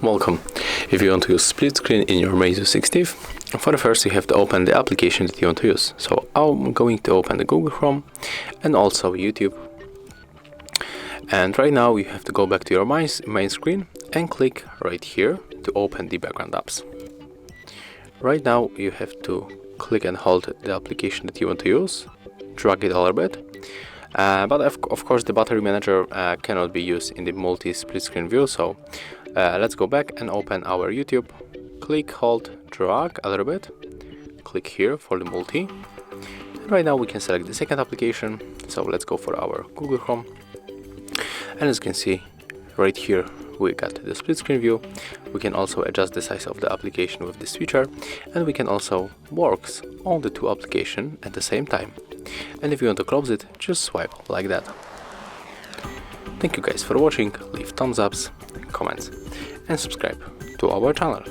Welcome. If you want to use split screen in your Meizu 16th, for the first you have to open the application that you want to use. So I'm going to open the Google Chrome and also YouTube. And right now you have to go back to your main screen and click right here to open the background apps. Right now you have to click and hold the application that you want to use, drag it a little bit. But of course the battery manager cannot be used in the multi-split screen view, so let's go back and open our YouTube. Click, hold, drag a little bit, click here for the multi. And right now we can select the second application, so let's go for our Google Chrome. And as you can see right here we got the split screen view. We can also adjust the size of the application with this feature, and we can also work on the two applications at the same time. And if you want to close it, just swipe like that. Thank you guys for watching, leave thumbs ups, comments and subscribe to our channel.